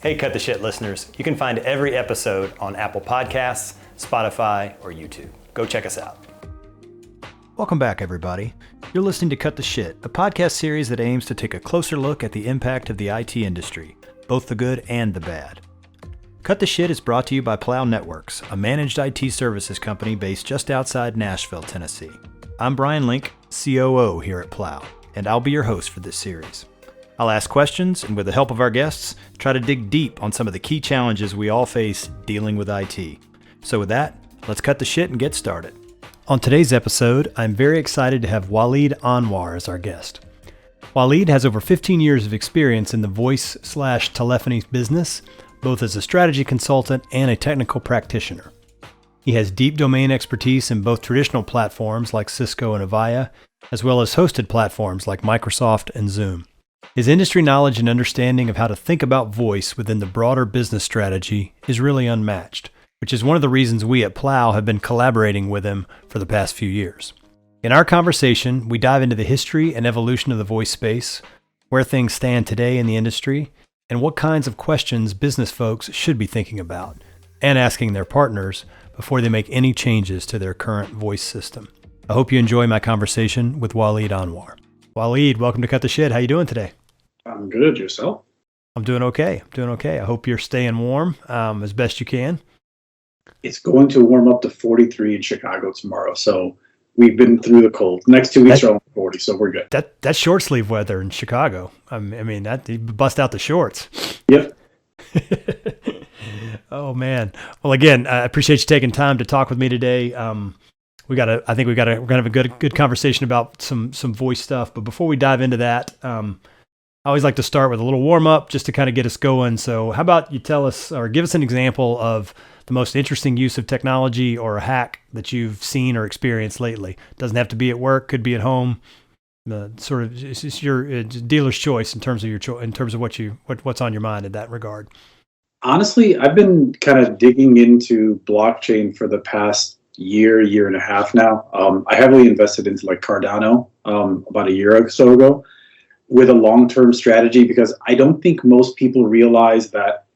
Hey, Cut the Shit listeners. You can find every episode on Apple Podcasts, Spotify, or YouTube. Go check us out. Welcome back, everybody. You're listening to Cut the Shit, a podcast series that aims to take a closer look at the impact of the IT industry, both the good and the bad. Cut the Shit is brought to you by Plow Networks, a managed IT services company based just outside Nashville, Tennessee. I'm Bryan Link, COO here at Plow, and I'll be your host for this series. I'll ask questions, and with the help of our guests, try to dig deep on some of the key challenges we all face dealing with IT. So with that, let's cut the shit and get started. On today's episode, I'm very excited to have Walead Anwar as our guest. Walead has over 15 years of experience in the voice/telephony business, both as a strategy consultant and a technical practitioner. He has deep domain expertise in both traditional platforms like Cisco and Avaya, as well as hosted platforms like Microsoft and Zoom. His industry knowledge and understanding of how to think about voice within the broader business strategy is really unmatched, which is one of the reasons we at Plow have been collaborating with him for the past few years. In our conversation, we dive into the history and evolution of the voice space, where things stand today in the industry, and what kinds of questions business folks should be thinking about and asking their partners before they make any changes to their current voice system. I hope you enjoy my conversation with Walead Anwar. Walead, welcome to Cut the Shit. How you doing today? I'm good. Yourself? I'm doing okay. I hope you're staying warm as best you can. It's going to warm up to 43 in Chicago tomorrow, so we've been through the cold. Next 2 weeks are only 40, so we're good. That's short sleeve weather in Chicago. I mean, that you bust out the shorts. Yep. Oh man. Well, again, I appreciate you taking time to talk with me today. We're gonna have a good conversation about some voice stuff. But before we dive into that, I always like to start with a little warm up just to kind of get us going. So how about you tell us or give us an example of the most interesting use of technology or a hack that you've seen or experienced lately? Doesn't have to be at work, could be at home. It's your dealer's choice in terms of what's on your mind in that regard. Honestly, I've been kind of digging into blockchain for the past year and a half now. I heavily invested into like Cardano about a year or so ago with a long-term strategy, because I don't think most people realize that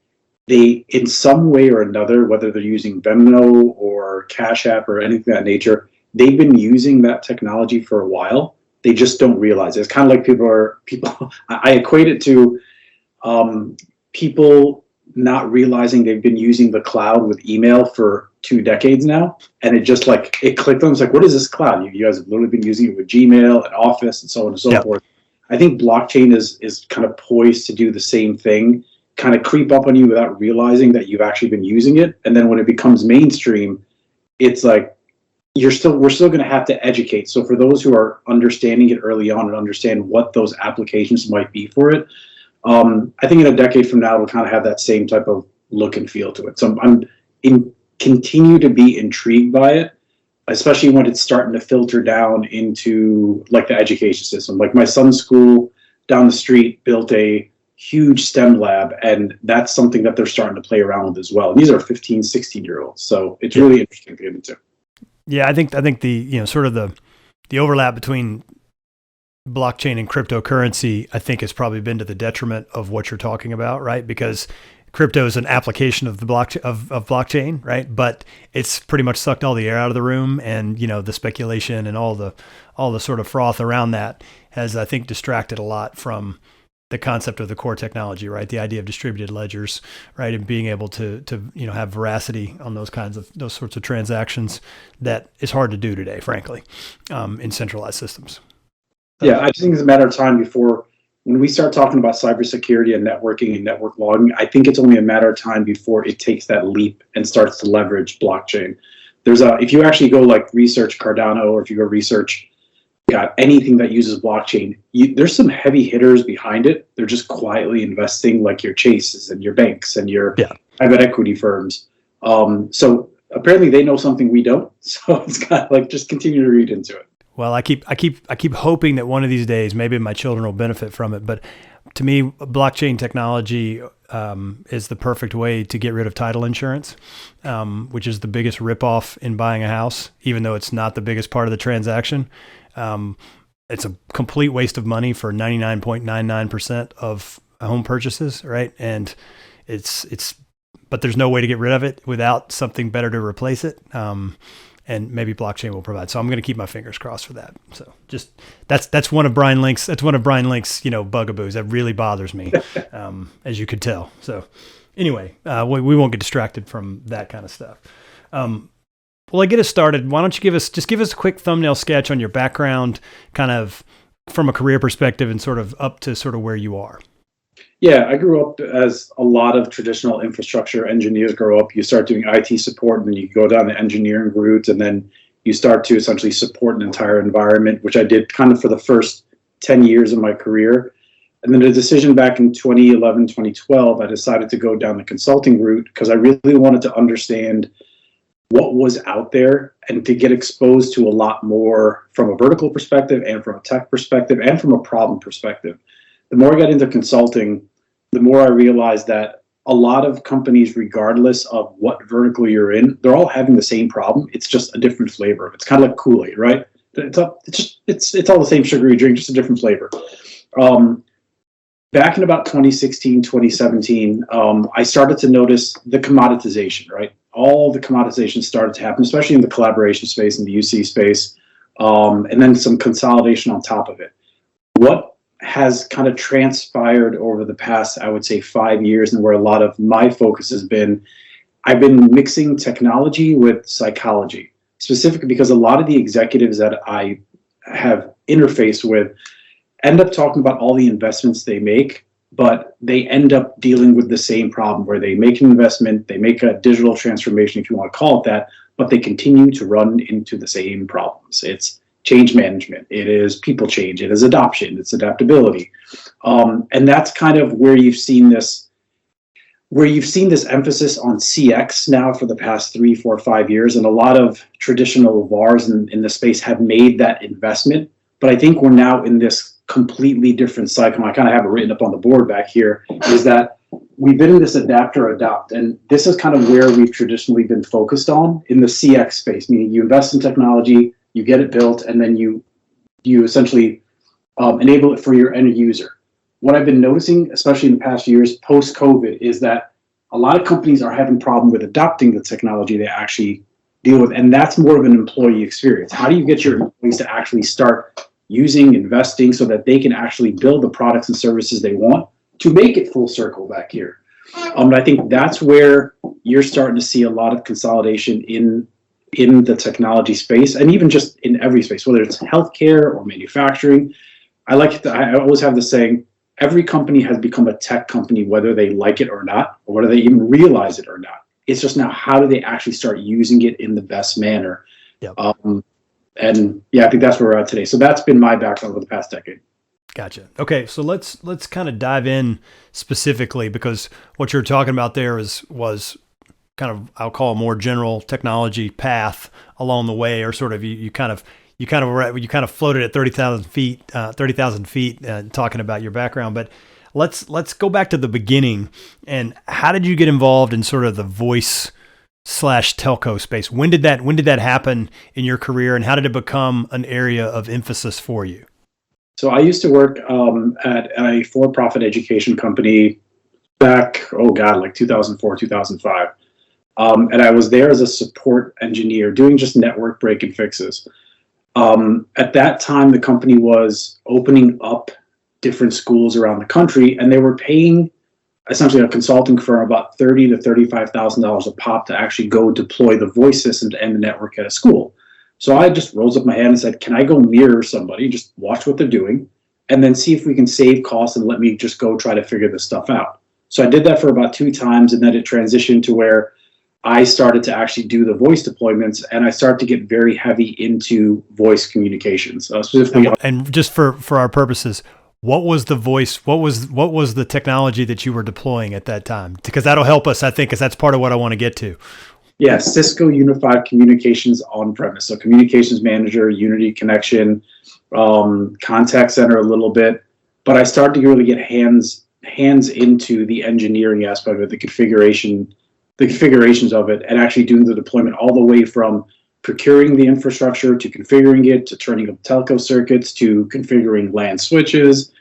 they, in some way or another, whether they're using Venmo or Cash App or anything of that nature, they've been using that technology for a while. They just don't realize it. It's kind of like people. I equate it to people not realizing they've been using the cloud with email for 2 decades now, and it just it clicked on. It's like, what is this cloud? You guys have literally been using it with Gmail and Office and so on and so forth. I think blockchain is kind of poised to do the same thing, kind of creep up on you without realizing that you've actually been using it. And then when it becomes mainstream, it's like we're still going to have to educate. So for those who are understanding it early on and understand what those applications might be for it, I think in a decade from now, it'll kind of have that same type of look and feel to it. So continue to be intrigued by it, especially when it's starting to filter down into like the education system. Like my son's school down the street built a huge STEM lab, and that's something that they're starting to play around with as well. These are 15, 16-year-olds. So it's really interesting to get into. Yeah, I think the sort of the overlap between blockchain and cryptocurrency, I think, has probably been to the detriment of what you're talking about, right? Because crypto is an application of the blockchain, right? But it's pretty much sucked all the air out of the room, and the speculation and all the sort of froth around that has, I think, distracted a lot from the concept of the core technology, right? The idea of distributed ledgers, right? And being able to have veracity on those sorts of transactions that is hard to do today, frankly, in centralized systems. Yeah, I think it's a matter of time before, when we start talking about cybersecurity and networking and network logging, I think it's only a matter of time before it takes that leap and starts to leverage blockchain. If you actually go research Cardano, or if you go research anything that uses blockchain, there's some heavy hitters behind it. They're just quietly investing, like your Chases and your banks and your private equity firms. So apparently they know something we don't. So it's kind of just continue to read into it. Well, I keep hoping that one of these days, maybe my children will benefit from it. But to me, blockchain technology is the perfect way to get rid of title insurance, which is the biggest ripoff in buying a house, even though it's not the biggest part of the transaction. It's a complete waste of money for 99.99% of home purchases, right? And but there's no way to get rid of it without something better to replace it. And maybe blockchain will provide. So I'm going to keep my fingers crossed for that. So just that's one of Bryan Link's bugaboos that really bothers me, as you could tell. So anyway, we won't get distracted from that kind of stuff. Well, I get us started. Why don't you give us a quick thumbnail sketch on your background, kind of from a career perspective and sort of up to sort of where you are. Yeah, I grew up as a lot of traditional infrastructure engineers grow up. You start doing IT support, and then you go down the engineering route, and then you start to essentially support an entire environment, which I did kind of for the first 10 years of my career. And then the decision back in 2011, 2012, I decided to go down the consulting route because I really wanted to understand what was out there and to get exposed to a lot more from a vertical perspective and from a tech perspective and from a problem perspective. The more I got into consulting, the more I realized that a lot of companies, regardless of what vertical you're in, they're all having the same problem. It's just a different flavor. It's kind of like Kool-Aid, right? It's all the same sugary drink, just a different flavor. Back in about 2016, 2017, I started to notice the commoditization, right? All the commoditization started to happen, especially in the collaboration space and the UC space, and then some consolidation on top of it. What has kind of transpired over the past, I would say, 5 years, and where a lot of my focus has been, I've been mixing technology with psychology, specifically because a lot of the executives that I have interfaced with end up talking about all the investments they make, but they end up dealing with the same problem where they make an investment, they make a digital transformation, if you want to call it that, but they continue to run into the same problems. It's change management, it is people change, it is adoption, it's adaptability. And that's kind of where you've seen this emphasis on CX now for the past 3, 4, 5 years. And a lot of traditional VARs in the space have made that investment. But I think we're now in this completely different cycle. I kind of have it written up on the board back here, is that we've been in this adapt or adopt. And this is kind of where we've traditionally been focused on in the CX space, meaning you invest in technology, you get it built, and then you essentially enable it for your end user. What I've been noticing, especially in the past years, post-COVID, is that a lot of companies are having problem with adopting the technology they actually deal with. And that's more of an employee experience. How do you get your employees to actually start using, investing, so that they can actually build the products and services they want to make it full circle back here? And I think that's where you're starting to see a lot of consolidation in the technology space, and even just in every space, whether it's healthcare or manufacturing. I always have the saying, every company has become a tech company, whether they like it or not, or whether they even realize it or not. It's just now, how do they actually start using it in the best manner? Yep. And yeah, I think that's where we're at today. So that's been my background over the past decade. Gotcha. Okay, so let's kind of dive in specifically, because what you're talking about there was kind of, I'll call a more general technology path along the way, or sort of you kind of floated at 30,000 feet, talking about your background. But let's go back to the beginning. And how did you get involved in sort of the voice / telco space? When did that happen in your career, and how did it become an area of emphasis for you? So I used to work at a for-profit education company back, like 2004, 2005. And I was there as a support engineer doing just network break and fixes. At that time, the company was opening up different schools around the country, and they were paying essentially a consulting firm about $30,000 to $35,000 a pop to actually go deploy the voice system to end the network at a school. So I just rose up my hand and said, can I go mirror somebody, just watch what they're doing, and then see if we can save costs and let me just go try to figure this stuff out. So I did that for about 2 times, and then it transitioned to where I started to actually do the voice deployments, and I started to get very heavy into voice communications. Specifically, and just for our purposes, what was the voice? What was the technology that you were deploying at that time? Because that'll help us, I think, because that's part of what I want to get to. Yeah, Cisco Unified Communications on-premise. So Communications Manager, Unity Connection, Contact Center a little bit. But I started to really get hands into the engineering aspect of it, the configurations of it, and actually doing the deployment all the way from procuring the infrastructure to configuring it, to turning up telco circuits, to configuring LAN switches,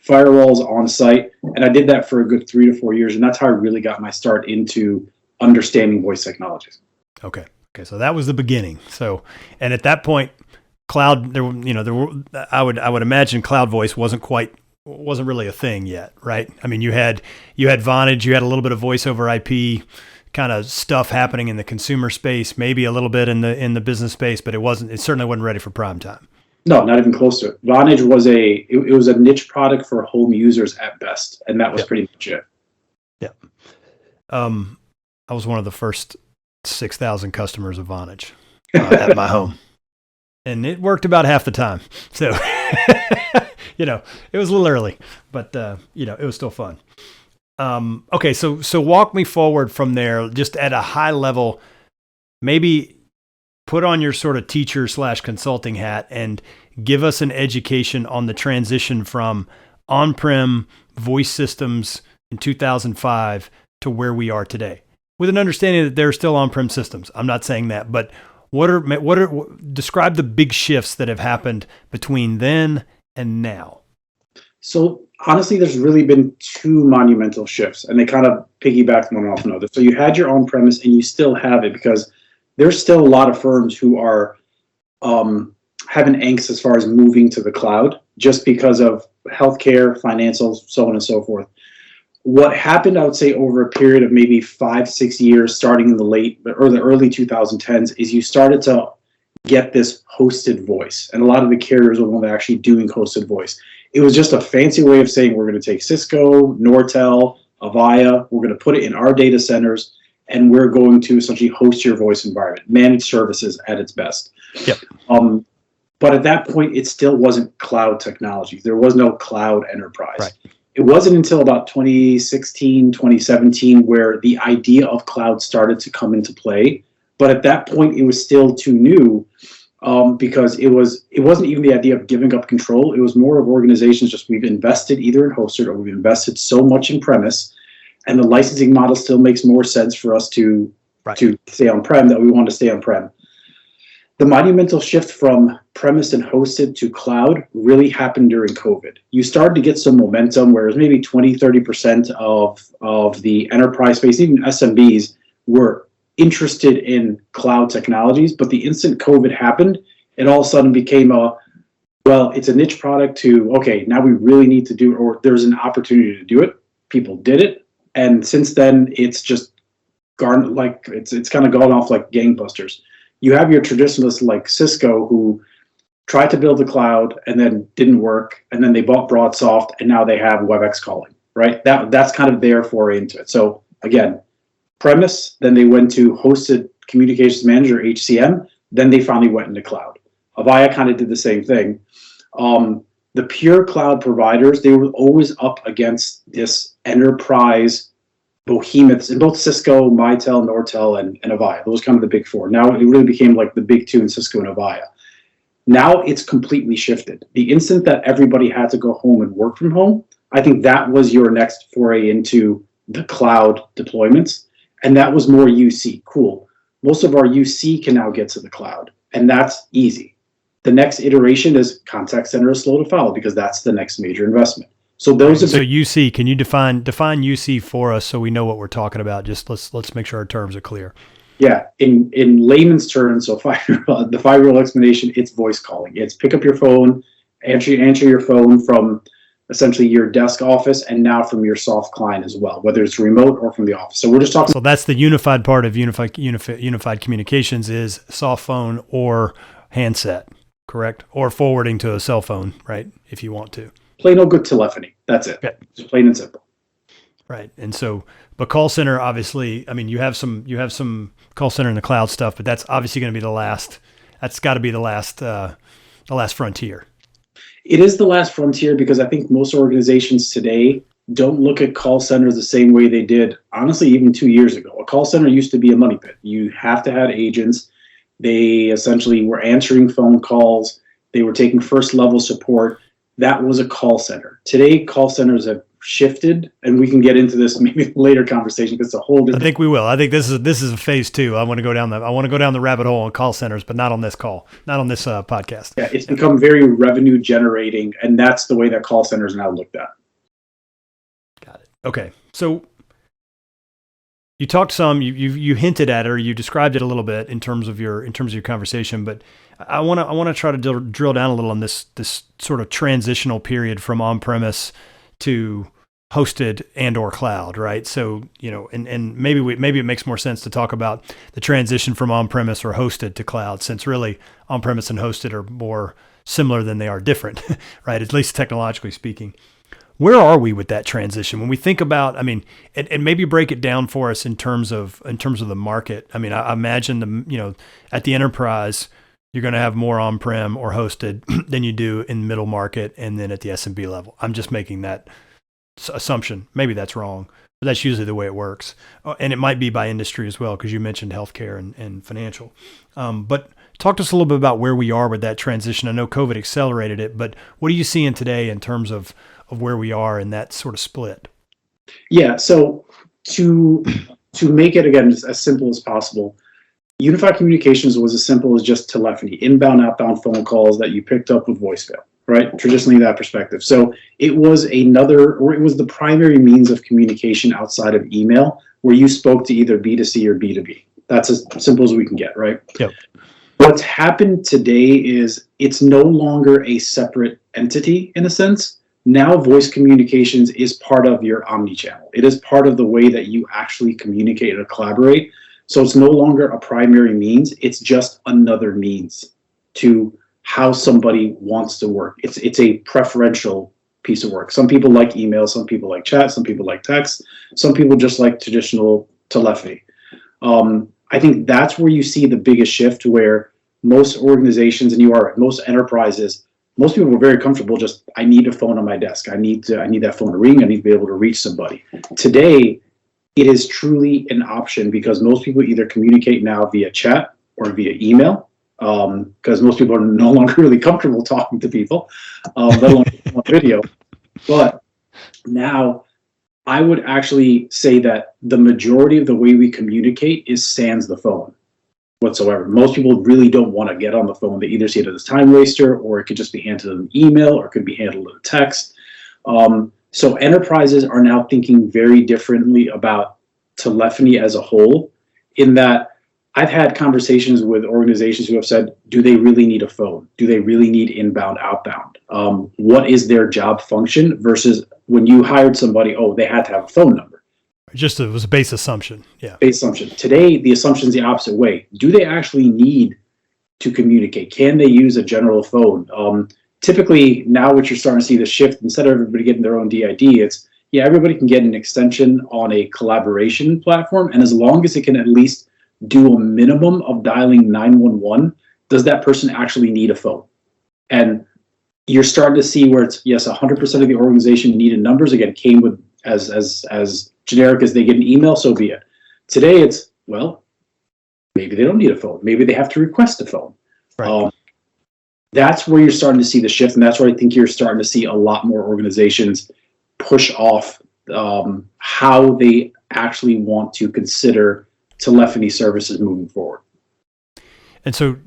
firewalls on site. And I did that for a good 3 to 4 years. And that's how I really got my start into understanding voice technologies. Okay. So that was the beginning. So, and at that point, cloud, I would imagine cloud voice wasn't really a thing yet, right? I mean, you had Vonage, you had a little bit of voice over IP kind of stuff happening in the consumer space, maybe a little bit in the business space, but it certainly wasn't ready for prime time. No, not even close to it. Vonage was it was a niche product for home users at best, and that was pretty much it. Yeah. I was one of the first 6,000 customers of Vonage at my home, and it worked about half the time. So, it was a little early, but it was still fun. Okay, so walk me forward from there, just at a high level. Maybe put on your sort of teacher / consulting hat and give us an education on the transition from on-prem voice systems in 2005 to where we are today, with an understanding that there are still on-prem systems. I'm not saying that, but describe the big shifts that have happened between then and now. So honestly, there's really been 2 monumental shifts, and they kind of piggyback one off another. So you had your on-premise, and you still have it, because there's still a lot of firms who are having angst as far as moving to the cloud, just because of healthcare, financials, so on and so forth. What happened, I would say, over a period of maybe 5-6 years, starting in the early 2010s, is you started to get this hosted voice, and a lot of the carriers are one that are actually doing hosted voice. It was just a fancy way of saying, we're going to take Cisco, Nortel, Avaya, we're going to put it in our data centers, and we're going to essentially host your voice environment, managed services at its best. Yep. But at that point, it still wasn't cloud technology. There was no cloud enterprise. Right. It wasn't until about 2016, 2017, where the idea of cloud started to come into play. But at that point, it was still too new, because it wasn't even the idea of giving up control. It was more of organizations just, we've invested either in hosted or we've invested so much in premise, and the licensing model still makes more sense for us to stay on-prem, that we want to stay on-prem. The monumental shift from premise and hosted to cloud really happened during COVID. You started to get some momentum, whereas maybe 20-30% of the enterprise space, even SMBs, were interested in cloud technologies. But the instant COVID happened, it all of a sudden became it's a niche product to, okay, now we really need to do it, or there's an opportunity to do it. People did it. And since then, it's just it's kind of gone off like gangbusters. You have your traditionalists like Cisco, who tried to build the cloud and then didn't work, and then they bought BroadSoft, and now they have WebEx calling, right? That's kind of their foray into it. So again, premise, then they went to hosted communications manager, HCM, then they finally went into cloud. Avaya kind of did the same thing. The pure cloud providers, they were always up against this enterprise behemoths in both Cisco, Mitel, Nortel, and Avaya. Those kind of the big 4. Now it really became like the big 2 in Cisco and Avaya. Now it's completely shifted. The instant that everybody had to go home and work from home, I think that was your next foray into the cloud deployments. And that was more UC. Cool. Most of our UC can now get to the cloud, and that's easy. The next iteration is contact center is slow to follow, because that's the next major investment. So those are UC. Can you define UC for us so we know what we're talking about? Just let's make sure our terms are clear. Yeah, in layman's terms, so the 5-year-old explanation, it's voice calling. It's pick up your phone, answer your phone from essentially your desk office, and now from your soft client as well, whether it's remote or from the office. So we're just talking. So that's the unified part of unified communications is soft phone or handset, correct? Or forwarding to a cell phone, right? If you want to. Plain old good telephony. That's it. Okay. Just plain and simple. Right. And so, but call center, obviously, I mean, you have some call center in the cloud stuff, but that's obviously going to be the last. That's got to be the last frontier. It is the last frontier, because I think most organizations today don't look at call centers the same way they did, honestly, even 2 years ago. A call center used to be a money pit. You have to have agents. They essentially were answering phone calls. They were taking first level support. That was a call center. Today, call centers have shifted, and we can get into this maybe later conversation because it's a whole different. I think we will. I think this is a phase 2. I want to go down the rabbit hole on call centers, but not on this call, not on this podcast. Yeah, it's become very revenue generating, and that's the way that call centers now looked at. Got it. Okay, so you talked some, you hinted at it, or you described it a little bit in terms of your conversation, but I want to try to drill down a little on this sort of transitional period from on-premise to hosted and or cloud, right? So, and maybe it makes more sense to talk about the transition from on-premise or hosted to cloud, since really on-premise and hosted are more similar than they are different, right? At least technologically speaking. Where are we with that transition? When we think about, and maybe break it down for us in terms of the market. I imagine at the enterprise, you're going to have more on-prem or hosted than you do in middle market and then at the SMB level. I'm just making that assumption. Maybe that's wrong, but that's usually the way it works. And it might be by industry as well, because you mentioned healthcare and financial. But talk to us a little bit about where we are with that transition. I know COVID accelerated it, but what are you seeing today in terms of where we are in that sort of split? Yeah, so to make it, again, as simple as possible, unified communications was as simple as just telephony, inbound, outbound phone calls that you picked up with voicemail, right? Traditionally, that perspective. So it was the primary means of communication outside of email, where you spoke to either B2C or B2B. That's as simple as we can get, right? Yep. What's happened today is it's no longer a separate entity in a sense. Now voice communications is part of your omnichannel. It is part of the way that you actually communicate or collaborate. So it's no longer a primary means. It's just another means to how somebody wants to work. It's a preferential piece of work. Some people like email, some people like chat, some people like text, some people just like traditional telephony. I think that's where you see the biggest shift, where most organizations, and most enterprises, most people were very comfortable just, I need a phone on my desk. I need that phone to ring. I need to be able to reach somebody. Today, it is truly an option because most people either communicate now via chat or via email, because most people are no longer really comfortable talking to people, let alone on video. But now I would actually say that the majority of the way we communicate is sans the phone whatsoever. Most people really don't want to get on the phone. They either see it as a time waster, or it could just be handled in an email, or it could be handled in text. So enterprises are now thinking very differently about telephony as a whole, in that I've had conversations with organizations who have said, do they really need a phone? Do they really need inbound, outbound? What is their job function versus when you hired somebody, they had to have a phone number. It was a base assumption. Yeah. Base assumption. Today, the assumption is the opposite way. Do they actually need to communicate? Can they use a general phone? Typically, now what you're starting to see the shift, instead of everybody getting their own DID, it's, everybody can get an extension on a collaboration platform. And as long as it can at least do a minimum of dialing 911, does that person actually need a phone? And you're starting to see where it's, yes, 100% of the organization needed numbers. Again, came with as generic as they get an email, so be it. Today it's, maybe they don't need a phone. Maybe they have to request a phone. Right. That's where you're starting to see the shift. And that's where I think you're starting to see a lot more organizations push off how they actually want to consider telephony services moving forward. And so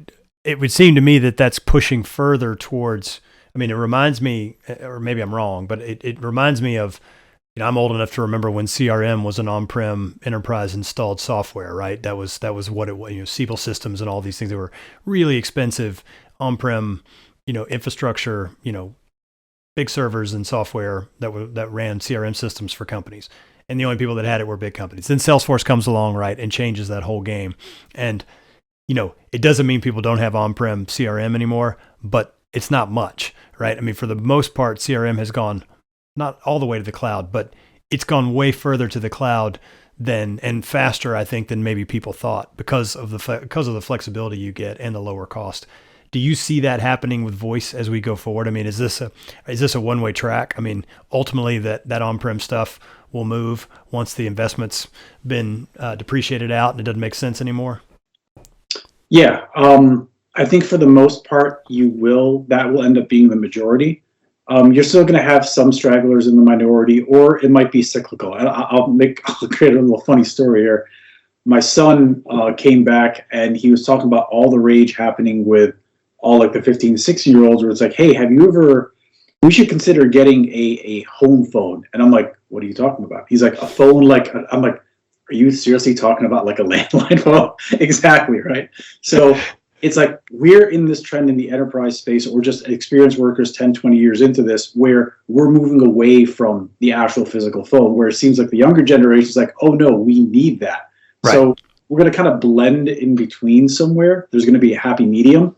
it would seem to me that that's pushing further towards, it reminds me, or maybe I'm wrong, but it reminds me of, I'm old enough to remember when CRM was an on-prem enterprise installed software, right? That was what it was, Siebel systems and all these things that were really expensive on-prem, infrastructure, big servers and software that ran CRM systems for companies. And the only people that had it were big companies. Then Salesforce comes along, right, and changes that whole game. And, it doesn't mean people don't have on-prem CRM anymore, but it's not much, right? For the most part, CRM has gone not all the way to the cloud, but it's gone way further to the cloud and faster, I think, than maybe people thought because of the flexibility you get and the lower cost. Do you see that happening with voice as we go forward? Is this a one-way track? Ultimately that on-prem stuff will move once the investment's been depreciated out and it doesn't make sense anymore? Yeah, I think for the most part, that will end up being the majority. You're still going to have some stragglers in the minority, or it might be cyclical. I'll create a little funny story here. My son came back and he was talking about all the rage happening with all like the 15 to 16-year-olds, where it's like, hey, we should consider getting a home phone. And I'm like, what are you talking about? He's like, a phone, I'm like, are you seriously talking about like a landline phone? Exactly, right? So it's like we're in this trend in the enterprise space, or just experienced workers 10, 20 years into this, where we're moving away from the actual physical phone, where it seems like the younger generation is like, oh no, we need that. Right. So we're going to kind of blend in between somewhere. There's going to be a happy medium.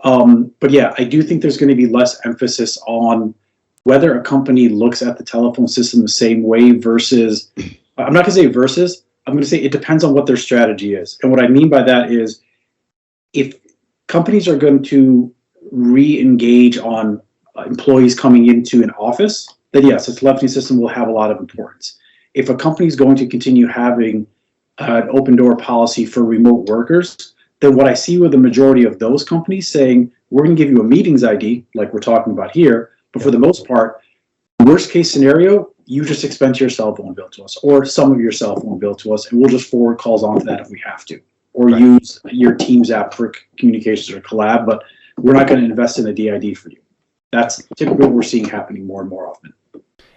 But yeah, I do think there's going to be less emphasis on whether a company looks at the telephone system the same way versus, I'm not going to say versus, I'm going to say it depends on what their strategy is. And what I mean by that is, if companies are going to re-engage on employees coming into an office, then yes, a telephony system will have a lot of importance. If a company is going to continue having an open door policy for remote workers, then what I see with the majority of those companies saying, we're going to give you a meetings ID, like we're talking about here, but for the most part, worst case scenario, you just expense your cell phone bill to us, or some of your cell phone bill to us, and we'll just forward calls onto that if we have to, or use your Teams app for communications or collab, but we're not going to invest in a DID for you. That's typically what we're seeing happening more and more often.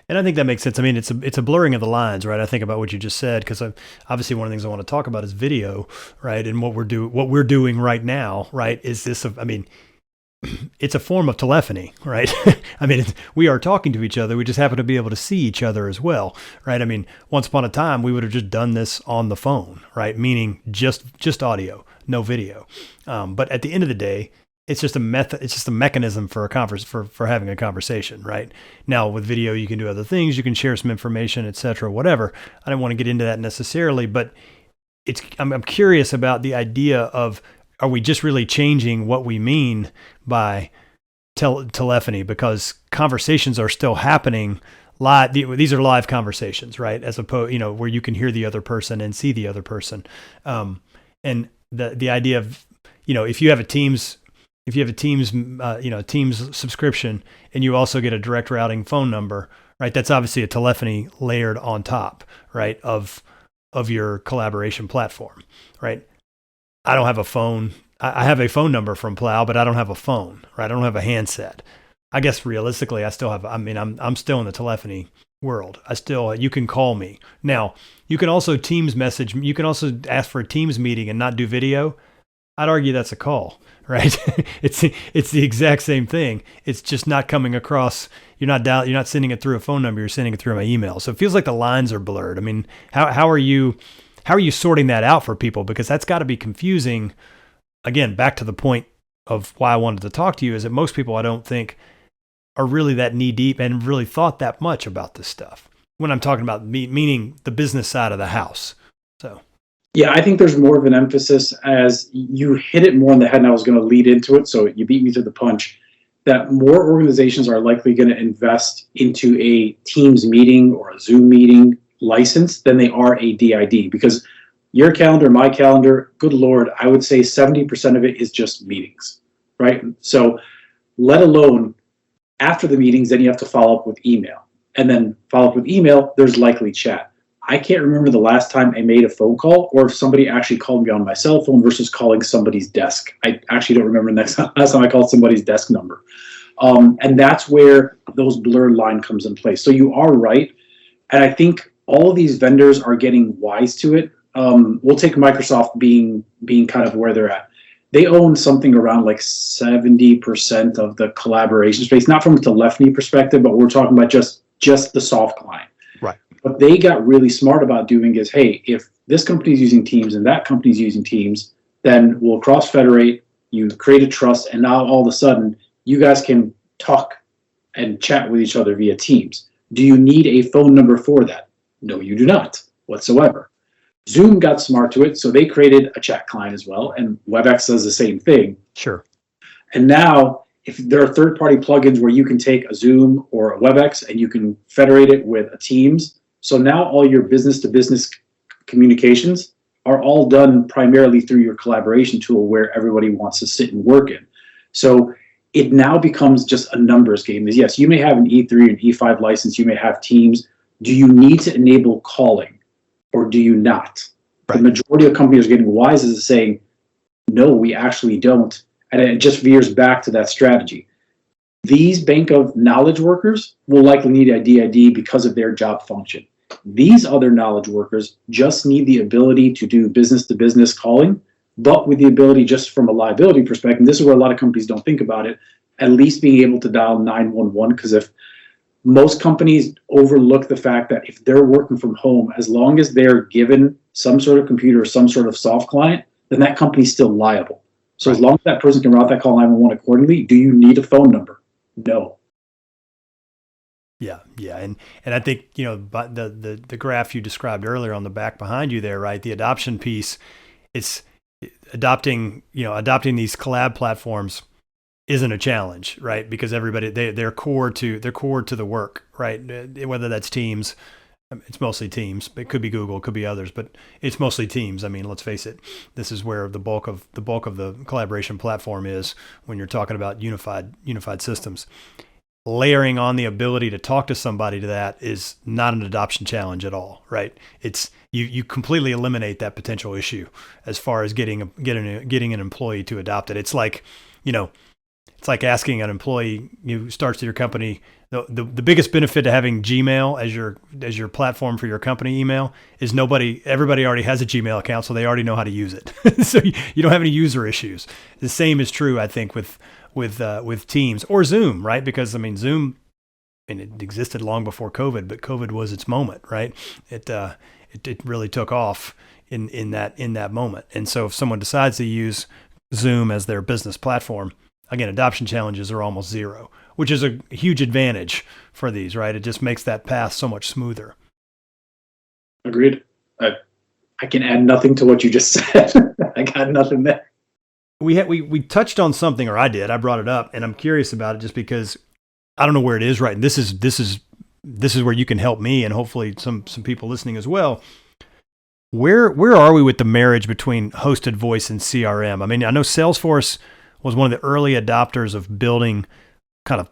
And I think that makes sense. I mean, it's a blurring of the lines, right? I think about what you just said, because obviously one of the things I want to talk about is video, right? And what we're doing right now, right? Is this? It's a form of telephony, right? I mean, we are talking to each other. We just happen to be able to see each other as well, right? I mean, once upon a time, we would have just done this on the phone, right? Meaning just audio, no video. But at the end of the day, it's just a method. It's just a mechanism for for having a conversation, right? Now with video, you can do other things. You can share some information, etc., whatever. I don't want to get into that necessarily, but I'm curious about the idea of, are we just really changing what we mean by telephony? Because conversations are still happening live. These are live conversations, right? As opposed, where you can hear the other person and see the other person. And the idea of, if you have a Teams, Teams subscription, and you also get a direct routing phone number, right? That's obviously a telephony layered on top, right? Of your collaboration platform, right? I don't have a phone. I have a phone number from Plow, but I don't have a phone, right? I don't have a handset. I guess realistically, I still have, I'm still in the telephony world. You can call me. Now, you can also Teams message. You can also ask for a Teams meeting and not do video. I'd argue that's a call, right? It's the exact same thing. It's just not coming across. You're not sending it through a phone number. You're sending it through my email. So it feels like the lines are blurred. I mean, how are you sorting that out for people? Because that's got to be confusing. Again, back to the point of why I wanted to talk to you, is that most people, I don't think, are really that knee deep and really thought that much about this stuff. When I'm talking about meaning the business side of the house. So. Yeah, I think there's more of an emphasis, as you hit it more on the head, and I was going to lead into it, so you beat me to the punch, that more organizations are likely going to invest into a Teams meeting or a Zoom meeting license than they are a DID, because your calendar, my calendar, good Lord, I would say 70% of it is just meetings, right? So let alone after the meetings, then you have to follow up with email, and then follow up with email, there's likely chat. I can't remember the last time I made a phone call, or if somebody actually called me on my cell phone versus calling somebody's desk. I actually don't remember the last time I called somebody's desk number. And that's where those blurred line comes in place. So you are right. And I think all of these vendors are getting wise to it. We'll take Microsoft being kind of where they're at. They own something around like 70% of the collaboration space, not from a telephony perspective, but we're talking about just the soft client. Right. What they got really smart about doing is, hey, if this company's using Teams and that company's using Teams, then we'll cross-federate, you create a trust, and now all of a sudden, you guys can talk and chat with each other via Teams. Do you need a phone number for that? No, you do not whatsoever. Zoom got smart to it, so they created a chat client as well, and WebEx does the same thing. Sure. And now, if there are third-party plugins where you can take a Zoom or a WebEx and you can federate it with a Teams, so now all your business-to-business communications are all done primarily through your collaboration tool where everybody wants to sit and work in. So it now becomes just a numbers game. Yes, you may have an E3 and E5 license, you may have Teams. Do you need to enable calling or do you not? Right. The majority of companies are getting wise is saying, no, we actually don't. And it just veers back to that strategy. These bank of knowledge workers will likely need a DID because of their job function. These other knowledge workers just need the ability to do business-to-business calling, but with the ability, just from a liability perspective, this is where a lot of companies don't think about it, at least being able to dial 911, because if most companies overlook the fact that if they're working from home, as long as they're given some sort of computer or some sort of soft client, then that company's still liable. So as long as that person can route that call 911 accordingly, do you need a phone number? No. Yeah, and I think the graph you described earlier on the back behind you there, right? The adoption piece, it's adopting these collab platforms isn't a challenge, right? Because everybody they're core to the work, right? Whether that's Teams, it's mostly Teams. It could be Google, it could be others, but it's mostly Teams. I mean, let's face it. This is where the bulk of the collaboration platform is when you're talking about unified systems. Layering on the ability to talk to somebody to that is not an adoption challenge at all, right? It's you completely eliminate that potential issue as far as getting an employee to adopt it. It's like, it's like asking an employee who starts your company. The biggest benefit to having Gmail as your platform for your company email is everybody already has a Gmail account, so they already know how to use it. So you don't have any user issues. The same is true, I think, with Teams or Zoom, right? Because Zoom, it existed long before COVID, but COVID was its moment, right? It really took off in that moment. And so if someone decides to use Zoom as their business platform, again, adoption challenges are almost zero, which is a huge advantage for these, right? It just makes that path so much smoother. Agreed. I can add nothing to what you just said. I got nothing there. We touched on something, or I did. I brought it up, and I'm curious about it just because I don't know where it is, right? And this is where you can help me, and hopefully some people listening as well. Where are we with the marriage between hosted voice and CRM? I mean, I know Salesforce was one of the early adopters of building kind of,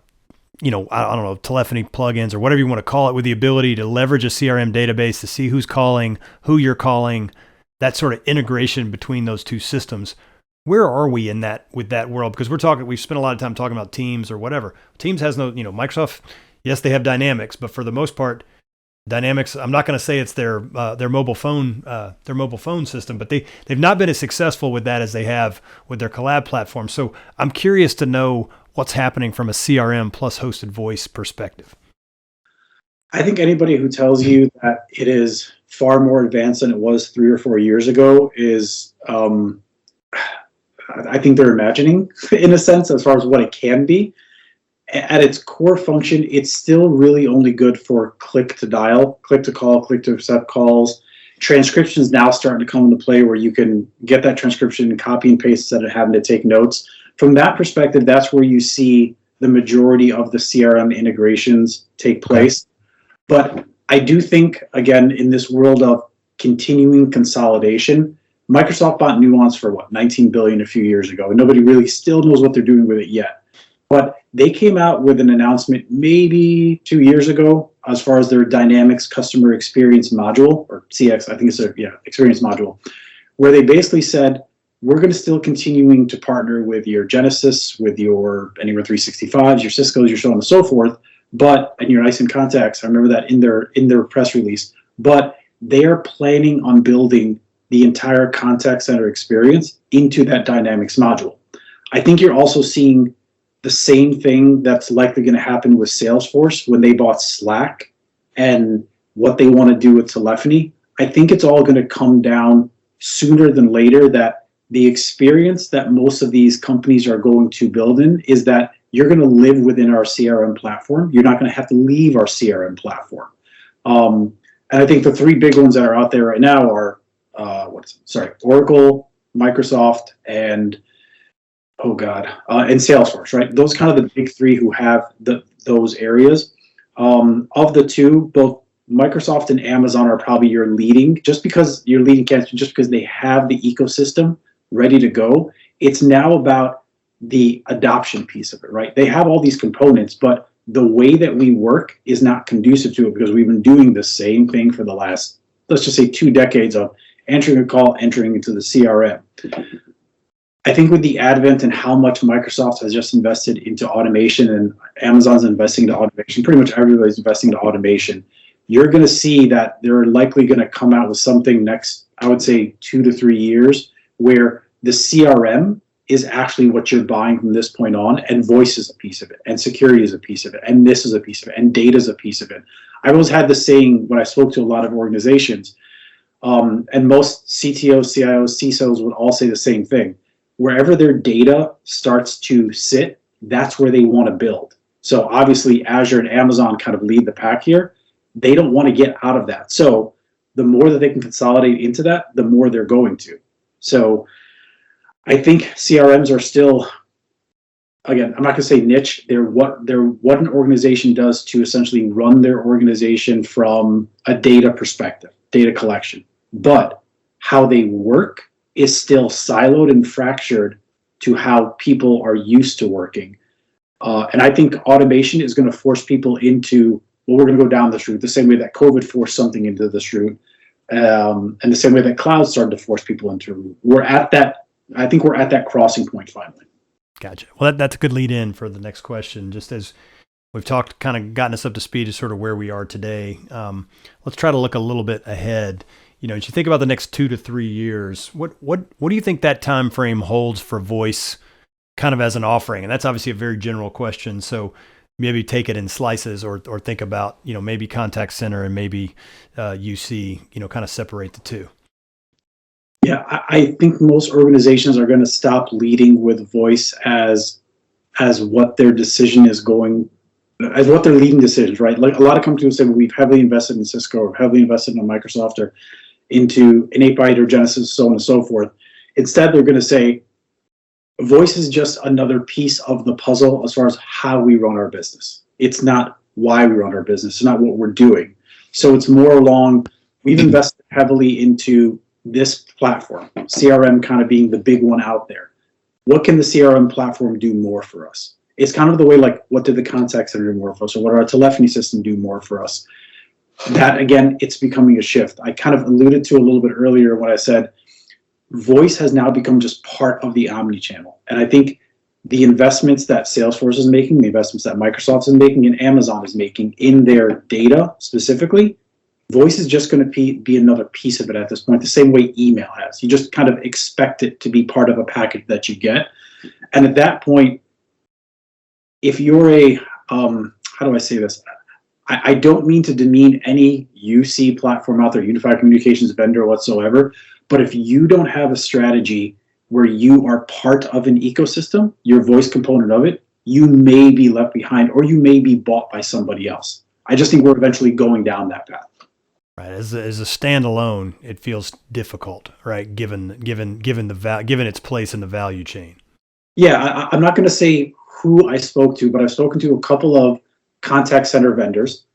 I don't know, telephony plugins or whatever you want to call it, with the ability to leverage a CRM database to see who's calling, who you're calling, that sort of integration between those two systems. Where are we in that with that world? Because we've spent a lot of time talking about Teams or whatever. Teams has no, Microsoft, yes, they have Dynamics, but for the most part, Dynamics, I'm not going to say it's their mobile phone system, but they've not been as successful with that as they have with their collab platform. So I'm curious to know what's happening from a CRM plus hosted voice perspective. I think anybody who tells you that it is far more advanced than it was 3 or 4 years ago is, I think they're imagining, in a sense, as far as what it can be. At its core function, it's still really only good for click to dial, click to call, click to accept calls. Transcription is now starting to come into play where you can get that transcription and copy and paste instead of having to take notes. From that perspective, that's where you see the majority of the CRM integrations take place. But I do think, again, in this world of continuing consolidation, Microsoft bought Nuance for $19 billion a few years ago, and nobody really still knows what they're doing with it yet. But they came out with an announcement maybe 2 years ago as far as their Dynamics Customer Experience Module, or CX, I think it's Experience Module, where they basically said, we're going to still continuing to partner with your Genesys, with your Anywhere 365s, your Cisco's, your so on and so forth, and your ICE and Contacts. I remember that in their press release. But they are planning on building the entire contact center experience into that Dynamics module. I think you're also seeing the same thing that's likely going to happen with Salesforce when they bought Slack and what they want to do with telephony. I think it's all going to come down sooner than later that the experience that most of these companies are going to build in is that you're going to live within our CRM platform. You're not going to have to leave our CRM platform. And I think the three big ones that are out there right now are Oracle, Microsoft, and Salesforce, right? Those kind of the big three who have those areas. Of the two, both Microsoft and Amazon are probably your leading candidates, just because they have the ecosystem ready to go. It's now about the adoption piece of it, right? They have all these components, but the way that we work is not conducive to it because we've been doing the same thing for the last, let's just say 2 decades of entering a call, entering into the CRM. I think with the advent and how much Microsoft has just invested into automation and Amazon's investing into automation, pretty much everybody's investing into automation, you're going to see that they're likely going to come out with something next, I would say 2 to 3 years, where the CRM is actually what you're buying from this point on, and voice is a piece of it, and security is a piece of it, and this is a piece of it, and data is a piece of it. I always had the saying when I spoke to a lot of organizations, and most CTOs, CIOs, CISOs would all say the same thing. Wherever their data starts to sit, that's where they want to build. So obviously Azure and Amazon kind of lead the pack here. They don't want to get out of that. So the more that they can consolidate into that, the more they're going to. So I think CRMs are still, again, I'm not going to say niche. They're what an organization does to essentially run their organization from a data perspective, data collection. But how they work is still siloed and fractured to how people are used to working. And I think automation is going to force people into, well, we're going to go down this route, the same way that COVID forced something into this route, and the same way that cloud started to force people into a route. I think we're at that crossing point finally. Gotcha. Well, that's a good lead in for the next question. Just as we've talked, kind of gotten us up to speed to sort of where we are today. Let's try to look a little bit ahead. You know, as you think about the next 2 to 3 years, what do you think that time frame holds for voice kind of as an offering? And that's obviously a very general question. So maybe take it in slices or think about, you know, maybe contact center and maybe UC, you know, kind of separate the two. Yeah, I think most organizations are going to stop leading with voice as what their decision is going, as what their leading decisions, right? Like a lot of companies will say, well, we've heavily invested in Cisco or heavily invested in Microsoft or into an 8x8 or Genesis, so on and so forth. Instead, they're going to say, voice is just another piece of the puzzle as far as how we run our business. It's not why we run our business. It's not what we're doing. So it's more along, we've invested heavily into this platform, CRM kind of being the big one out there. What can the CRM platform do more for us? It's kind of the way, like, what did the contact center do more for us? Or what did our telephony system do more for us? That, again, it's becoming a shift. I kind of alluded to a little bit earlier when I said voice has now become just part of the omni-channel. And I think the investments that Salesforce is making, the investments that Microsoft is making, and Amazon is making in their data specifically, voice is just going to be another piece of it at this point, the same way email has. You just kind of expect it to be part of a package that you get. And at that point, if you're a, how do I say this? I don't mean to demean any UC platform out there, unified communications vendor whatsoever, but if you don't have a strategy where you are part of an ecosystem, your voice component of it, you may be left behind or you may be bought by somebody else. I just think we're eventually going down that path. Right. As a standalone, it feels difficult, right? Given its place in the value chain. Yeah, I'm not going to say who I spoke to, but I've spoken to a couple of contact center vendors,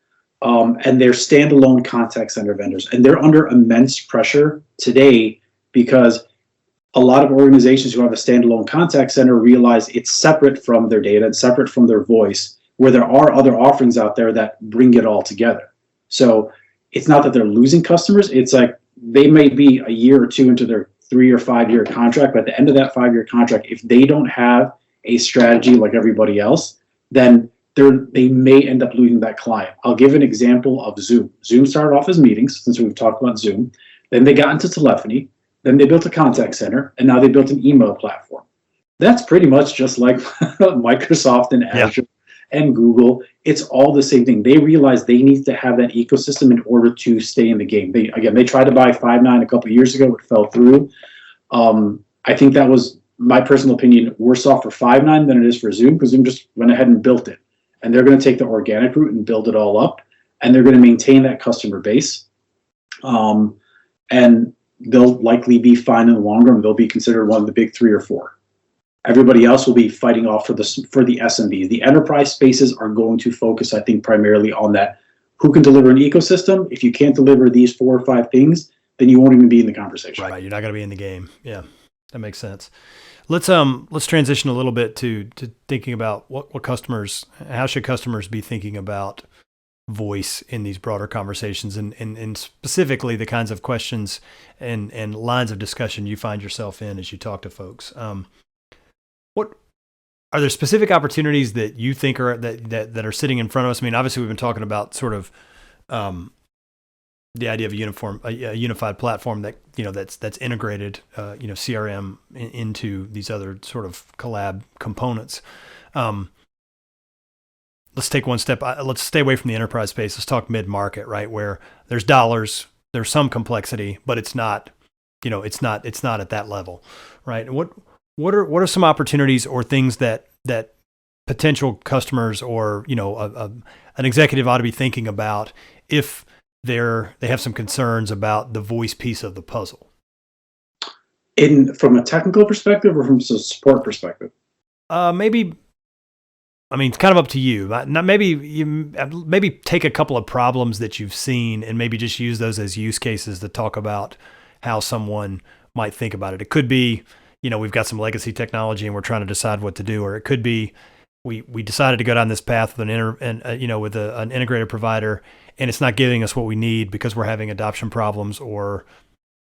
and they're standalone contact center vendors, and they're under immense pressure today because a lot of organizations who have a standalone contact center realize it's separate from their data and separate from their voice, where there are other offerings out there that bring it all together. So it's not that they're losing customers. It's like they may be a year or two into their 3 or 5 year contract, but at the end of that 5-year contract, if they don't have a strategy like everybody else, then they may end up losing that client. I'll give an example of Zoom. Zoom started off as meetings, since we've talked about Zoom. Then they got into telephony. Then they built a contact center, and now they built an email platform. That's pretty much just like Microsoft and Azure and Google. It's all the same thing. They realize they need to have that ecosystem in order to stay in the game. They tried to buy Five9 a couple of years ago. It fell through. I think that was, my personal opinion, worse off for Five9 than it is for Zoom, because Zoom just went ahead and built it. And they're going to take the organic route and build it all up, and they're going to maintain that customer base. And they'll likely be fine in the long run. They'll be considered one of the big 3 or 4. Everybody else will be fighting off for the SMBs. The enterprise spaces are going to focus, I think, primarily on that. Who can deliver an ecosystem? If you can't deliver these 4 or 5 things, then you won't even be in the conversation. Right. You're not going to be in the game. Yeah, that makes sense. Let's transition a little bit to thinking about how should customers be thinking about voice in these broader conversations, and specifically the kinds of questions and lines of discussion you find yourself in as you talk to folks. What are there specific opportunities that you think are that are sitting in front of us? I mean, obviously we've been talking about sort of the idea of a unified platform that, that's integrated, CRM into these other sort of collab components. Let's take one step. Let's stay away from the enterprise space. Let's talk mid-market, right? Where there's dollars, there's some complexity, but it's not, it's not at that level, right? And what are some opportunities or things that potential customers or, an executive ought to be thinking about if they have some concerns about the voice piece of the puzzle? From a technical perspective or from a support perspective? Maybe. I mean, it's kind of up to you. Maybe take a couple of problems that you've seen and maybe just use those as use cases to talk about how someone might think about it. It could be, we've got some legacy technology and we're trying to decide what to do, or it could be we decided to go down this path with an integrated provider, and it's not giving us what we need because we're having adoption problems, or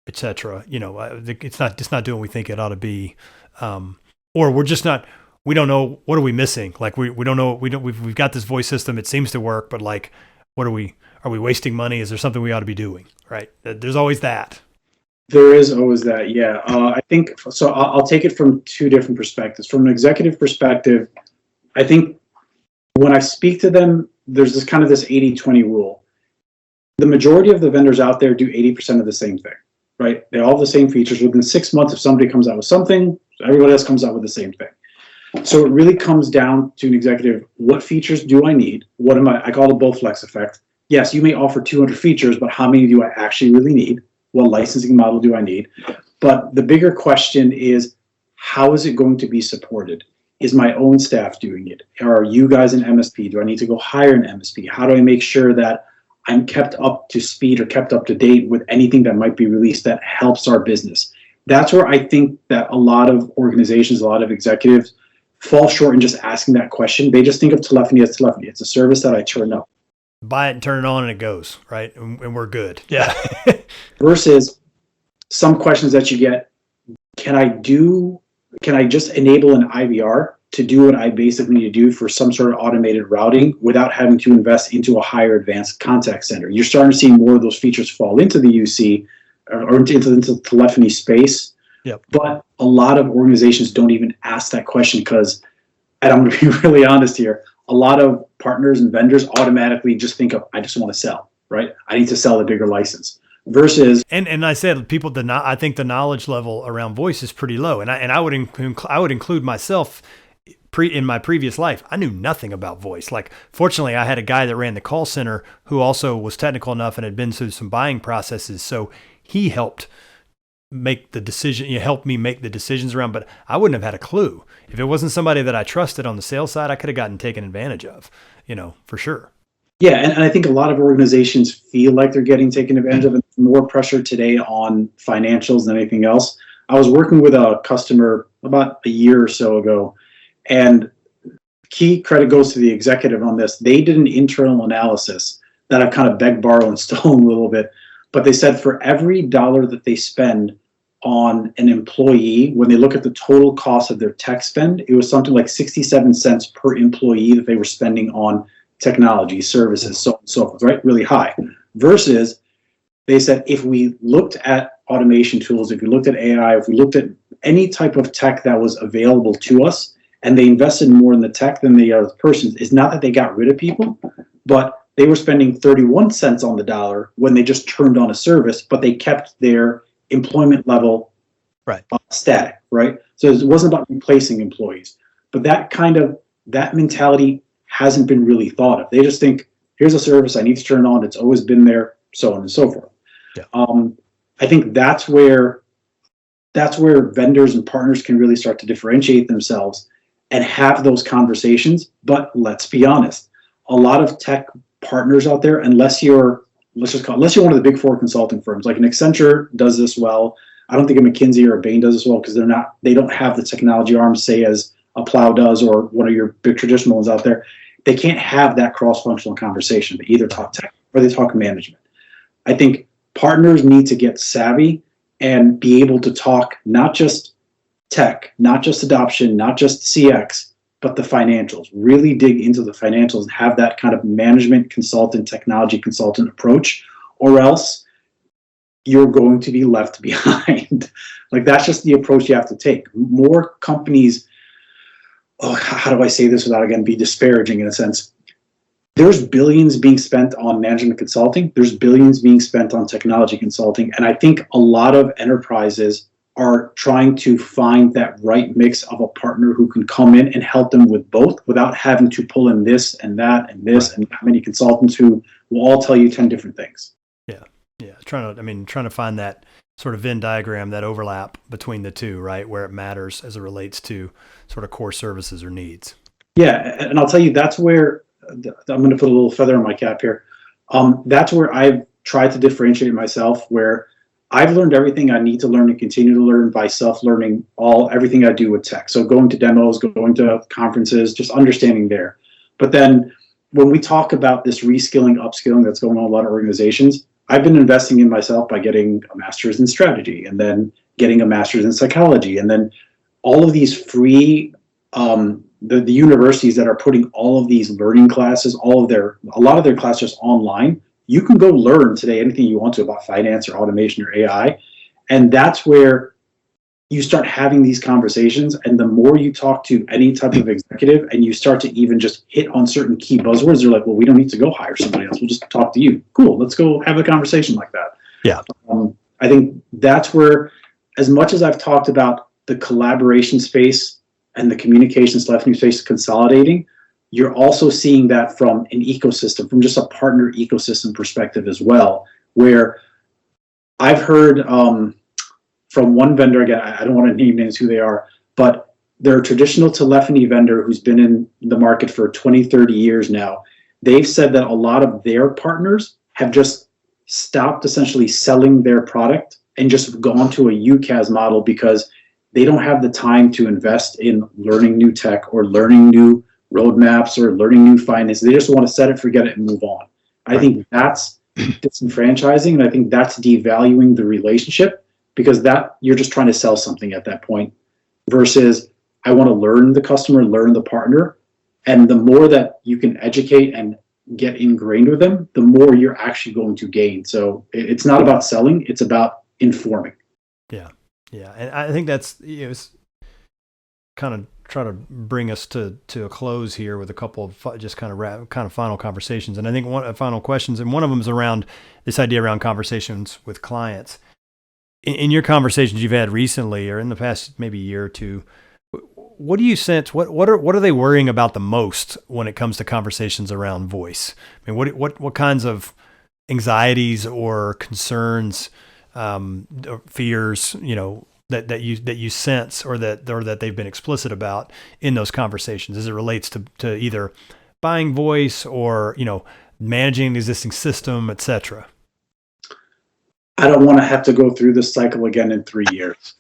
et cetera. It's not doing what we think it ought to be, or we're just not. We don't know, what are we missing? Like we don't know, we've got this voice system. It seems to work, but like, are we wasting money? Is there something we ought to be doing? Right. There's always that. There is always that. Yeah. I think, so I'll take it from two different perspectives. From an executive perspective, I think when I speak to them, there's this 80-20 rule. The majority of the vendors out there do 80% of the same thing, right? They all have the same features. Within 6 months, if somebody comes out with something, everybody else comes out with the same thing. So it really comes down to an executive, what features do I need? I call it the Bowflex effect. Yes, you may offer 200 features, but how many do I actually really need? What licensing model do I need? But the bigger question is, how is it going to be supported? Is my own staff doing it? Are you guys an MSP? Do I need to go hire an MSP? How do I make sure that I'm kept up to speed or kept up to date with anything that might be released that helps our business? That's where I think that a lot of organizations, a lot of executives fall short in just asking that question. They just think of telephony as telephony. It's a service that I turn up. Buy it and turn it on and it goes, right? And we're good. Yeah. Versus some questions that you get, can I just enable an IVR to do what I basically need to do for some sort of automated routing without having to invest into a higher advanced contact center? You're starting to see more of those features fall into the UC or into the telephony space. Yep. But a lot of organizations don't even ask that question because, and I'm going to be really honest here, a lot of partners and vendors automatically just think of, I just want to sell, right? I need to sell a bigger license. Versus, and I said I think the knowledge level around voice is pretty low, and I would include myself. In my previous life, I knew nothing about voice. Like, fortunately, I had a guy that ran the call center who also was technical enough and had been through some buying processes, so he helped make the decision. You helped me make the decisions around, but I wouldn't have had a clue if it wasn't somebody that I trusted on the sales side. I could have gotten taken advantage of, for sure. Yeah, and I think a lot of organizations feel like they're getting taken advantage of, and more pressure today on financials than anything else. I was working with a customer about a year or so ago, and key credit goes to the executive on this. They did an internal analysis that I've kind of begged, borrow, and stolen a little bit, but they said for every dollar that they spend on an employee, when they look at the total cost of their tech spend, it was something like 67 cents per employee that they were spending on technology, services, so on and so forth, right? Really high. Versus, they said, if we looked at automation tools, if we looked at AI, if we looked at any type of tech that was available to us, and they invested more in the tech than the other person, it's not that they got rid of people, but they were spending 31 cents on the dollar when they just turned on a service, but they kept their employment level static, right? So it wasn't about replacing employees. But that mentality hasn't been really thought of. They just think, here's a service, I need to turn it on, it's always been there, so on and so forth. Yeah. I think that's where vendors and partners can really start to differentiate themselves and have those conversations. But let's be honest, a lot of tech partners out there, unless you're one of the big four consulting firms, like an Accenture does this well, I don't think a McKinsey or a Bain does as well because they don't have the technology arm, say, as a Plow does or one of your big traditional ones out there. They can't have that cross-functional conversation. They either talk tech or they talk management. I think partners need to get savvy and be able to talk not just tech, not just adoption, not just CX, but the financials. Really dig into the financials and have that kind of management consultant, technology consultant approach, or else you're going to be left behind. Like, that's just the approach you have to take. More companies, how do I say this without, again, be disparaging in a sense? There's billions being spent on management consulting. There's billions being spent on technology consulting. And I think a lot of enterprises are trying to find that right mix of a partner who can come in and help them with both without having to pull in this and that and this and that many consultants who will all tell you 10 different things. Yeah. Trying to find that sort of Venn diagram, that overlap between the two, right? Where it matters as it relates to sort of core services or needs. Yeah. And I'll tell you, that's where I'm going to put a little feather in my cap here. That's where I've tried to differentiate myself, where I've learned everything I need to learn and continue to learn by self-learning everything I do with tech. So going to demos, going to conferences, just understanding there. But then when we talk about this reskilling, upskilling that's going on in a lot of organizations, I've been investing in myself by getting a master's in strategy and then getting a master's in psychology. And then all of these free, the universities that are putting all of these learning classes, a lot of their classes online, you can go learn today anything you want to about finance or automation or AI. And that's where you start having these conversations. And the more you talk to any type of executive and you start to even just hit on certain key buzzwords, they're like, well, we don't need to go hire somebody else. We'll just talk to you. Cool. Let's go have a conversation like that. Yeah. I think that's where, as much as I've talked about the collaboration space and the communications telephony space consolidating, you're also seeing that from an ecosystem, from just a partner ecosystem perspective as well, where I've heard from one vendor, again, I don't want to name names who they are, but they're a traditional telephony vendor who's been in the market for 20, 30 years now. They've said that a lot of their partners have just stopped essentially selling their product and just gone to a UCaaS model because they don't have the time to invest in learning new tech or learning new roadmaps or learning new finance. They just want to set it, forget it, and move on. I think that's disenfranchising, and I think that's devaluing the relationship, because that you're just trying to sell something at that point versus I want to learn the customer, learn the partner. And the more that you can educate and get ingrained with them, the more you're actually going to gain. So it's not about selling, it's about informing. Yeah. Yeah. And I think that's, it's kind of try to bring us to a close here with a couple of just kind of final conversations. And I think final questions, and one of them is around this idea around conversations with clients. In your conversations you've had recently or in the past maybe year or two, what do you sense? What are they worrying about the most when it comes to conversations around voice? I mean, what kinds of anxieties or concerns, or fears, that you sense or that they've been explicit about in those conversations as it relates to either buying voice or managing the existing system, et cetera? I don't want to have to go through this cycle again in 3 years.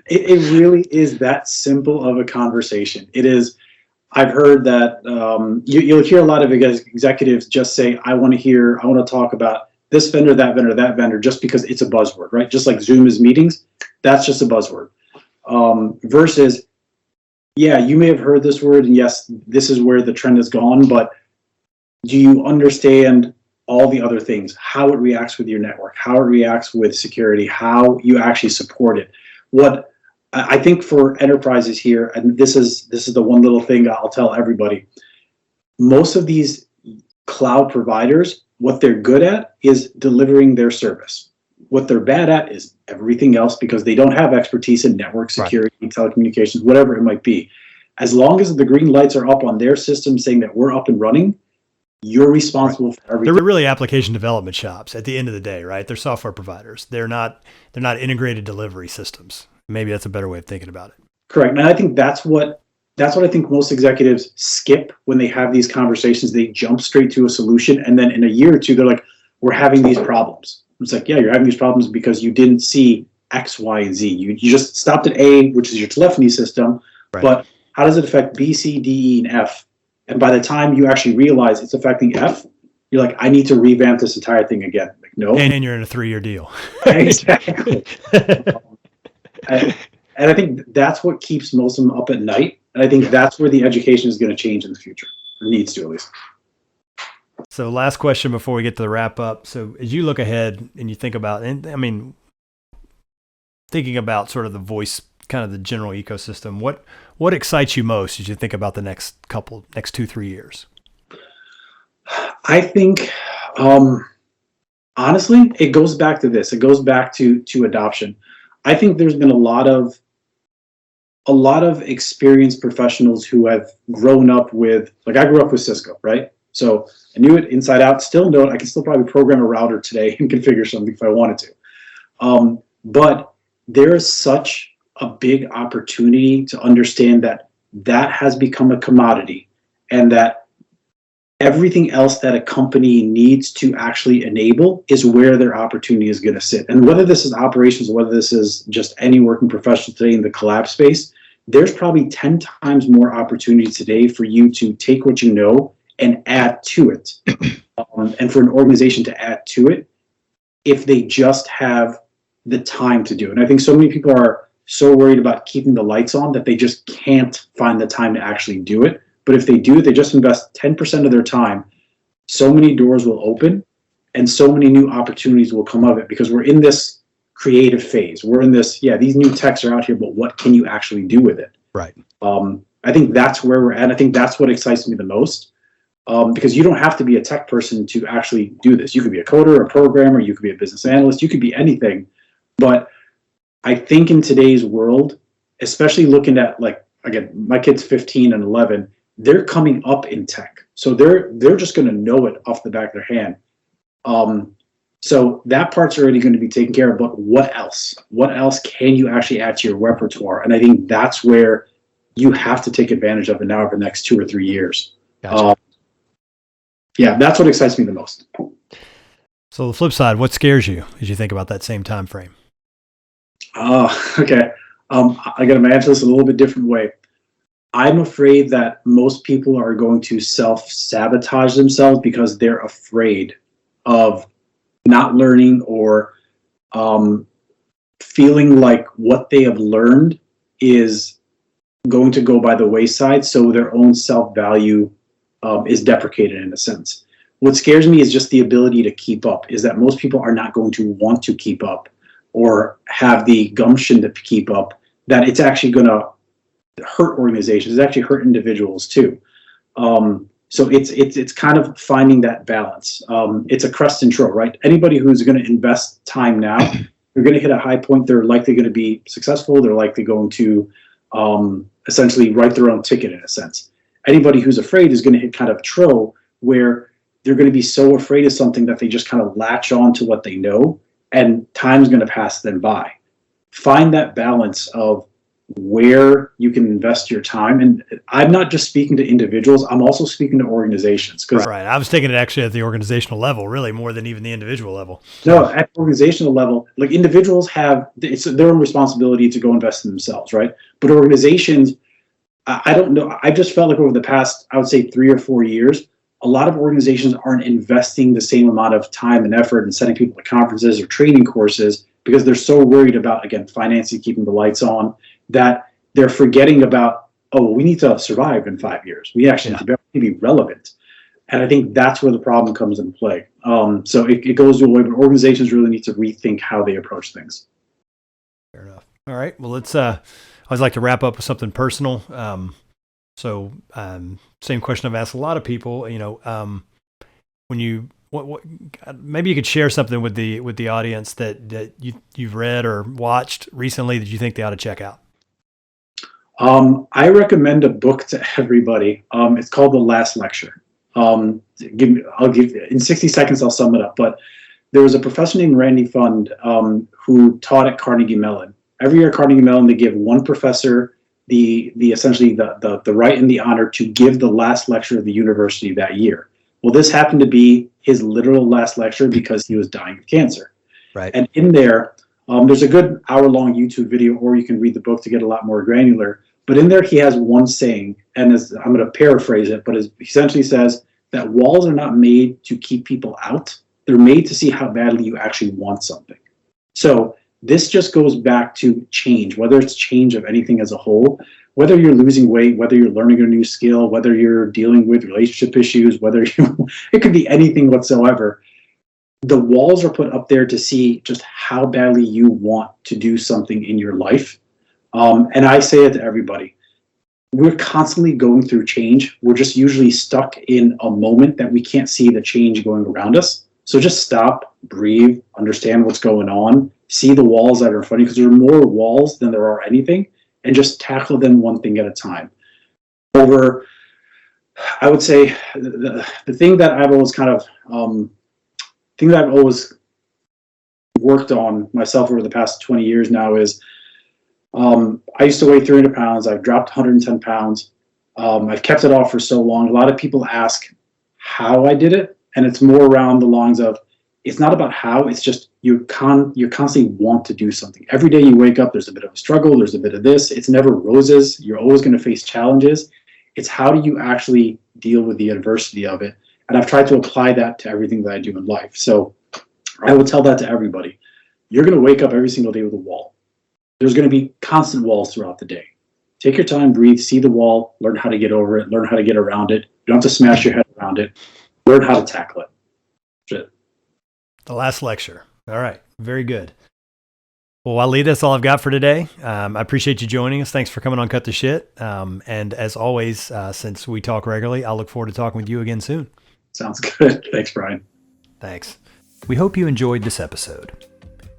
It really is that simple of a conversation. It is. I've heard that you'll hear a lot of executives just say, I want to talk about this vendor, that vendor, just because it's a buzzword, right? Just like Zoom is meetings, that's just a buzzword. Versus, yeah, you may have heard this word, and yes, this is where the trend has gone, but do you understand all the other things, how it reacts with your network, how it reacts with security, how you actually support it? What I think for enterprises here, and this is the one little thing I'll tell everybody, most of these cloud providers, what they're good at is delivering their service. What they're bad at is everything else because they don't have expertise in network security, right, telecommunications, whatever it might be. As long as the green lights are up on their system saying that we're up and running, you're responsible for everything. They're really application development shops at the end of the day, right? They're software providers. They're not integrated delivery systems. Maybe that's a better way of thinking about it. Correct. And I think that's what I think most executives skip when they have these conversations. They jump straight to a solution, and then in a year or two, they're like, we're having these problems. It's like, yeah, you're having these problems because you didn't see X, Y, and Z. You just stopped at A, which is your telephony system, Right. but how does it affect B, C, D, E, and F? And by the time you actually realize it's affecting F, you're like, I need to revamp this entire thing again. Like, no. And you're in a 3-year deal. Exactly. And I think that's what keeps most of them up at night. And I think that's where the education is going to change in the future. Or needs to, at least. So last question before we get to the wrap up. So as you look ahead and you think about, and I mean, thinking about sort of the voice, kind of the general ecosystem, what excites you most as you think about the next 2-3 years? I think, honestly, it goes back to this. It goes back to adoption. I think there's been a lot of experienced professionals who have grown up with, like I grew up with Cisco, right? So I knew it inside out, still know it. I can still probably program a router today and configure something if I wanted to. But there is such a big opportunity to understand that has become a commodity, and that everything else that a company needs to actually enable is where their opportunity is going to sit. And whether this is operations, whether this is just any working professional today in the collab space, there's probably 10 times more opportunity today for you to take what you know and add to it. And for an organization to add to it, if they just have the time to do it. And I think so many people are so worried about keeping the lights on that they just can't find the time to actually do it. But if they do, they just invest 10% of their time, so many doors will open and so many new opportunities will come of it, because we're in this creative phase. We're in this, these new techs are out here, but what can you actually do with it? Right. I think that's where we're at. I think that's what excites me the most, because you don't have to be a tech person to actually do this. You could be a coder, a programmer, you could be a business analyst, you could be anything. But I think in today's world, especially looking at, like, again, my kid's 15 and 11, they're coming up in tech. So they're just going to know it off the back of their hand. So that part's already going to be taken care of, but what else? What else can you actually add to your repertoire? And I think that's where you have to take advantage of it now over the next 2 or 3 years. Gotcha. That's what excites me the most. So the flip side, what scares you as you think about that same time frame? Okay. I got to answer this a little bit different way. I'm afraid that most people are going to self-sabotage themselves because they're afraid of not learning, or feeling like what they have learned is going to go by the wayside, so their own self-value is deprecated in a sense. What scares me is just the ability to keep up, is that most people are not going to want to keep up or have the gumption to keep up, that it's actually going to hurt organizations. It's actually hurt individuals too. So it's kind of finding that balance. It's a crest and trough, right? Anybody who's going to invest time now, they're going to hit a high point. They're likely going to be successful. They're likely going to essentially write their own ticket in a sense. Anybody who's afraid is going to hit kind of trough, where they're going to be so afraid of something that they just kind of latch on to what they know, and time's going to pass them by. Find that balance of where you can invest your time. And I'm not just speaking to individuals, I'm also speaking to organizations. Right. I was taking it actually at the organizational level, really more than even the individual level. No, at the organizational level, like, individuals have, it's their own responsibility to go invest in themselves, right? But organizations, I don't know, I just felt like over the past, I would say 3 or 4 years, a lot of organizations aren't investing the same amount of time and effort in sending people to conferences or training courses, because they're so worried about, again, financing, keeping the lights on, that they're forgetting about, we need to survive in 5 years. We actually need to be relevant. And I think that's where the problem comes into play. So it goes to a way, but organizations really need to rethink how they approach things. Fair enough. All right. Well, let's, I always like to wrap up with something personal. Same question I've asked a lot of people, when you, what maybe you could share something with the audience that you've read or watched recently that you think they ought to check out. I recommend a book to everybody. It's called The Last Lecture. I'll give in 60 seconds, I'll sum it up. But there was a professor named Randy Fund who taught at Carnegie Mellon. Every year at Carnegie Mellon, they give one professor the essentially the right and the honor to give the last lecture of the university that year. Well, this happened to be his literal last lecture because he was dying of cancer. Right. And in there, there's a good hour-long YouTube video, or you can read the book to get a lot more granular. But in there, he has one saying, and I'm going to paraphrase it, but it essentially says that walls are not made to keep people out. They're made to see how badly you actually want something. So this just goes back to change, whether it's change of anything as a whole, whether you're losing weight, whether you're learning a new skill, whether you're dealing with relationship issues, it could be anything whatsoever. The walls are put up there to see just how badly you want to do something in your life. And I say it to everybody. We're constantly going through change. We're just usually stuck in a moment that we can't see the change going around us. So just stop, breathe, understand what's going on, see the walls that are in front of you, because there are more walls than there are anything, and just tackle them one thing at a time. I would say the thing that I've always worked on myself over the past 20 years now is I used to weigh 300 pounds. I've dropped 110 pounds. I've kept it off for so long. A lot of people ask how I did it. And it's more around the lines of, it's not about how, it's just you constantly want to do something. Every day you wake up, there's a bit of a struggle, there's a bit of this. It's never roses. You're always going to face challenges. It's how do you actually deal with the adversity of it? And I've tried to apply that to everything that I do in life. So I would tell that to everybody. You're going to wake up every single day with a wall. There's going to be constant walls throughout the day. Take your time, breathe, see the wall, learn how to get over it, learn how to get around it. You don't have to smash your head around it. Learn how to tackle it. Shit. The last lecture. All right. Very good. Well, Walead, that's all I've got for today. I appreciate you joining us. Thanks for coming on Cut the Shit. And as always, since we talk regularly, I'll look forward to talking with you again soon. Sounds good. Thanks, Bryan. Thanks. We hope you enjoyed this episode.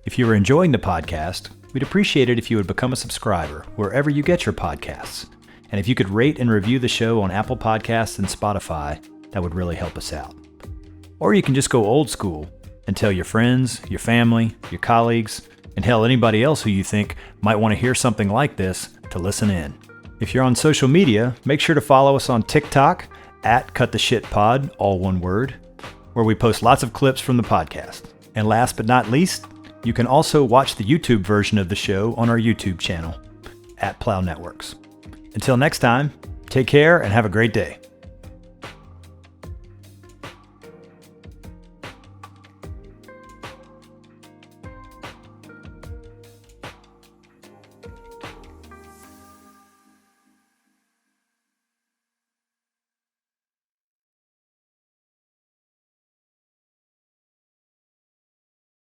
If you are enjoying the podcast, we'd appreciate it if you would become a subscriber wherever you get your podcasts. And if you could rate and review the show on Apple Podcasts and Spotify, that would really help us out. Or you can just go old school and tell your friends, your family, your colleagues, and hell, anybody else who you think might want to hear something like this to listen in. If you're on social media, make sure to follow us on TikTok at CutTheShitPod, all one word, where we post lots of clips from the podcast. And last but not least, you can also watch the YouTube version of the show on our YouTube channel at Plow Networks. Until next time, take care and have a great day.